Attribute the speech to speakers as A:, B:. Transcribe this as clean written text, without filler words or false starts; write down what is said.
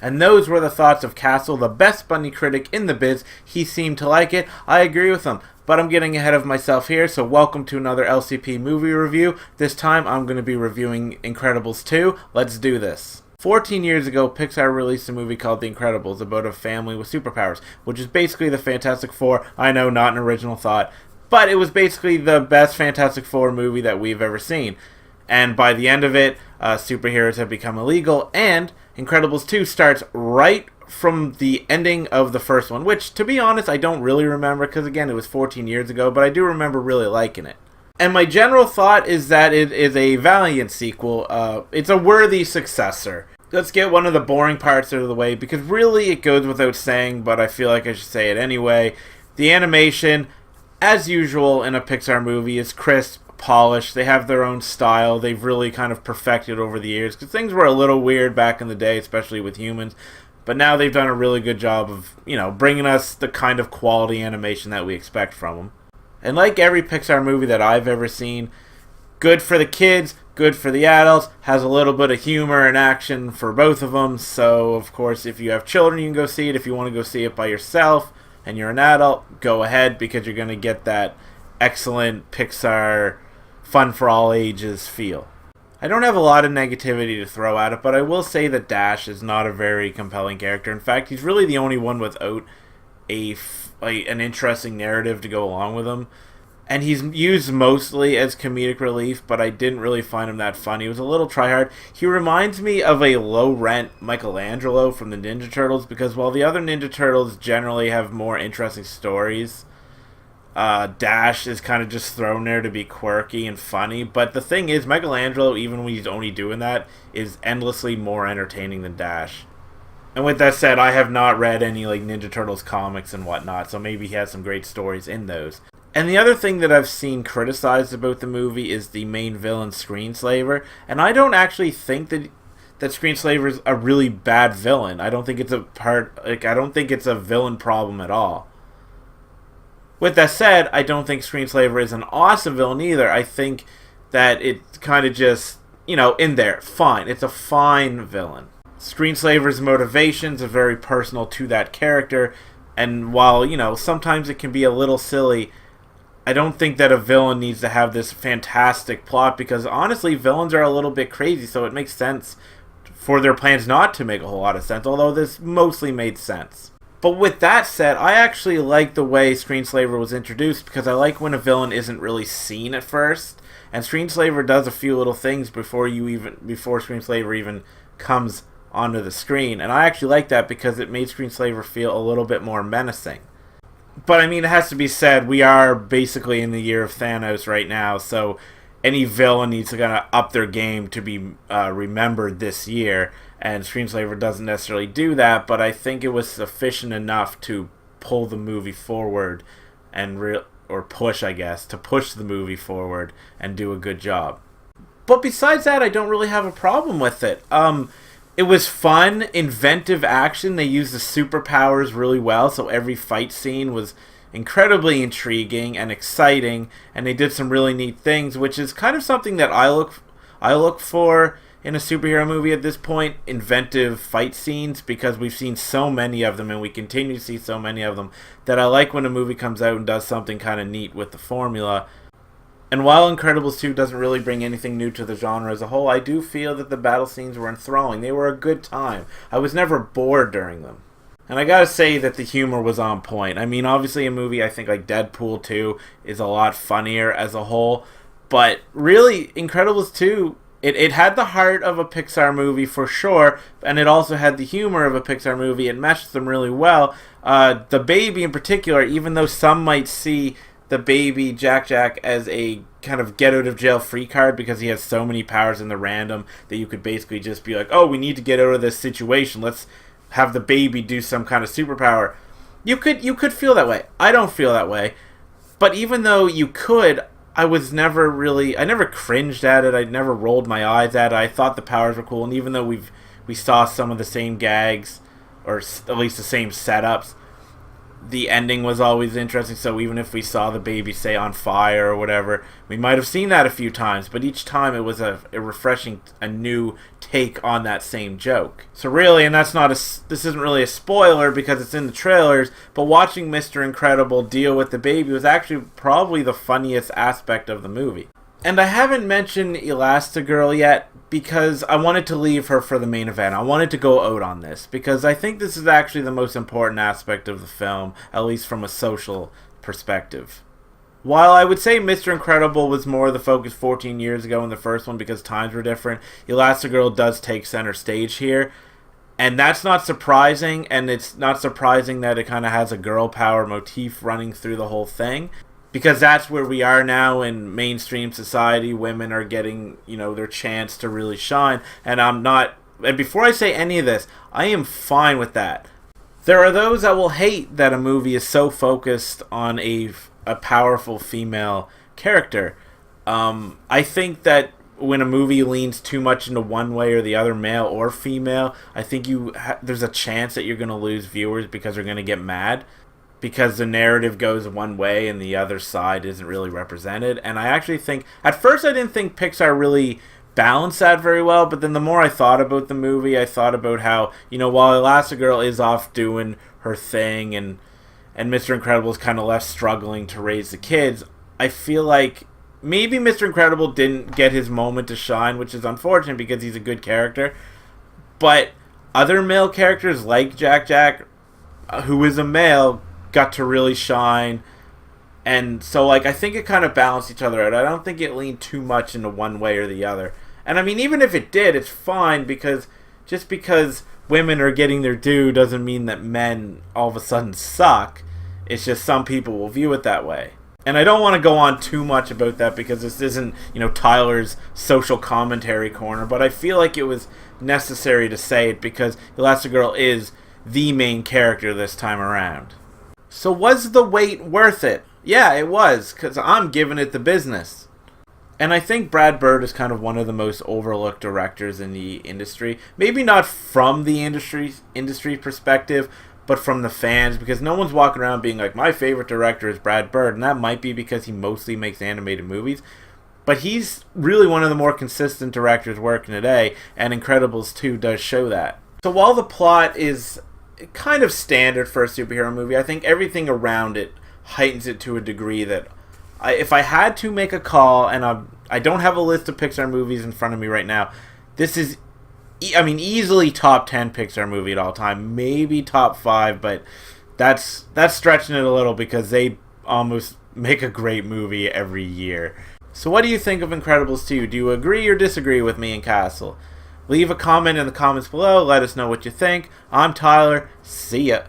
A: And those were the thoughts of Castle, the best bunny critic in the biz. He seemed to like it. I agree with him. But I'm getting ahead of myself here, so welcome to another LCP movie review. This time I'm going to be reviewing Incredibles 2. Let's do this. 14 years ago, Pixar released a movie called The Incredibles about a family with superpowers, which is basically the Fantastic Four. I know, not an original thought, but it was basically the best Fantastic Four movie that we've ever seen. And by the end of it, superheroes have become illegal, and Incredibles 2 starts right from the ending of the first one, which, to be honest, I don't really remember, because again, it was 14 years ago, but I do remember really liking it. And my general thought is that it is a valiant sequel. It's a worthy successor. Let's get one of the boring parts out of the way, because really it goes without saying, but I feel like I should say it anyway. The animation, as usual in a Pixar movie, is crisp, polished. They have their own style. They've really kind of perfected over the years, because things were a little weird back in the day, especially with humans. But now they've done a really good job of, bringing us the kind of quality animation that we expect from them. And like every Pixar movie that I've ever seen, good for the kids, good for the adults, has a little bit of humor and action for both of them. So, of course, if you have children, you can go see it. If you want to go see it by yourself and you're an adult, go ahead, because you're going to get that excellent Pixar fun for all ages feel. I don't have a lot of negativity to throw at it, but I will say that Dash is not a very compelling character. In fact, he's really the only one without an interesting narrative to go along with him. And he's used mostly as comedic relief, but I didn't really find him that funny. He was a little tryhard. He reminds me of a low-rent Michelangelo from the Ninja Turtles, because while the other Ninja Turtles generally have more interesting stories, Dash is kind of just thrown there to be quirky and funny. But the thing is, Michelangelo, even when he's only doing that, is endlessly more entertaining than Dash. And with that said, I have not read any Ninja Turtles comics and whatnot, so maybe he has some great stories in those. And the other thing that I've seen criticized about the movie is the main villain, Screenslaver. And I don't actually think that Screenslaver is a really bad villain. I don't think it's I don't think it's a villain problem at all. With that said, I don't think Screenslaver is an awesome villain either. I think that it's kind of just, in there. Fine. It's a fine villain. Screenslaver's motivations are very personal to that character. And while, sometimes it can be a little silly, I don't think that a villain needs to have this fantastic plot, because honestly, villains are a little bit crazy, so it makes sense for their plans not to make a whole lot of sense, although this mostly made sense. But with that said, I actually like the way Screenslaver was introduced, because I like when a villain isn't really seen at first, and Screenslaver does a few little things before Screenslaver even comes onto the screen, and I actually like that because it made Screenslaver feel a little bit more menacing. But I mean, it has to be said, we are basically in the year of Thanos right now, so any villain needs to kind of up their game to be remembered this year, and Screenslaver doesn't necessarily do that, but I think it was sufficient enough to pull the movie forward to push the movie forward and do a good job. But besides that, I don't really have a problem with it. It was fun, inventive action. They used the superpowers really well, so every fight scene was incredibly intriguing and exciting, and they did some really neat things, which is kind of something that I look for in a superhero movie at this point, inventive fight scenes, because we've seen so many of them, and we continue to see so many of them, that I like when a movie comes out and does something kind of neat with the formula. And while Incredibles 2 doesn't really bring anything new to the genre as a whole, I do feel that the battle scenes were enthralling. They were a good time. I was never bored during them. And I gotta say that the humor was on point. I mean, obviously a movie I think like Deadpool 2 is a lot funnier as a whole, but really, Incredibles 2, it had the heart of a Pixar movie for sure, and it also had the humor of a Pixar movie. It meshed them really well. The baby in particular, even though some might see the baby Jack as a kind of get out of jail free card because he has so many powers in the random that you could basically just be like, oh, we need to get out of this situation, let's have the baby do some kind of superpower. You could feel that way. I don't feel that way. But even though you could, I never cringed at it. I never rolled my eyes at it. I thought the powers were cool, and even though we saw some of the same gags, or at least the same setups, the ending was always interesting, so even if we saw the baby, say, on fire or whatever, we might have seen that a few times, but each time it was a refreshing, a new take on that same joke. So really, and this isn't really a spoiler because it's in the trailers, but watching Mr. Incredible deal with the baby was actually probably the funniest aspect of the movie. And I haven't mentioned Elastigirl yet because I wanted to leave her for the main event. I wanted to go out on this because I think this is actually the most important aspect of the film, at least from a social perspective. While I would say Mr. Incredible was more the focus 14 years ago in the first one because times were different, Elastigirl does take center stage here. And that's not surprising, and it's not surprising that it kind of has a girl power motif running through the whole thing. Because that's where we are now in mainstream society. Women are getting, their chance to really shine. And before I say any of this, I am fine with that. There are those that will hate that a movie is so focused on a powerful female character. I think that when a movie leans too much into one way or the other, male or female, I think there's a chance that you're going to lose viewers because they're going to get mad. Because the narrative goes one way and the other side isn't really represented. And I actually think, at first I didn't think Pixar really balanced that very well, but then the more I thought about the movie, I thought about how, while Elastigirl is off doing her thing and Mr. Incredible is kind of left struggling to raise the kids, I feel like maybe Mr. Incredible didn't get his moment to shine, which is unfortunate because he's a good character. But other male characters like Jack, who is a male, got to really shine, and so I think it kind of balanced each other out. I don't think it leaned too much into one way or the other. And I mean, even if it did, it's fine because just because women are getting their due doesn't mean that men all of a sudden suck. It's just some people will view it that way. And I don't want to go on too much about that because this isn't, Tyler's social commentary corner, but I feel like it was necessary to say it because Elastigirl is the main character this time around. So was the wait worth it? Yeah, it was, because I'm giving it the business. And I think Brad Bird is kind of one of the most overlooked directors in the industry. Maybe not from the industry perspective, but from the fans, because no one's walking around being like, my favorite director is Brad Bird, and that might be because he mostly makes animated movies. But he's really one of the more consistent directors working today, and Incredibles 2 does show that. So while the plot is kind of standard for a superhero movie, I think everything around it heightens it to a degree that if I had to make a call, and I don't have a list of Pixar movies in front of me right now, this is easily top 10 Pixar movie at all time, maybe top 5, but that's stretching it a little because they almost make a great movie every year. So what do you think of Incredibles 2? Do you agree or disagree with me and Castle? Leave a comment in the comments below. Let us know what you think. I'm Tyler. See ya.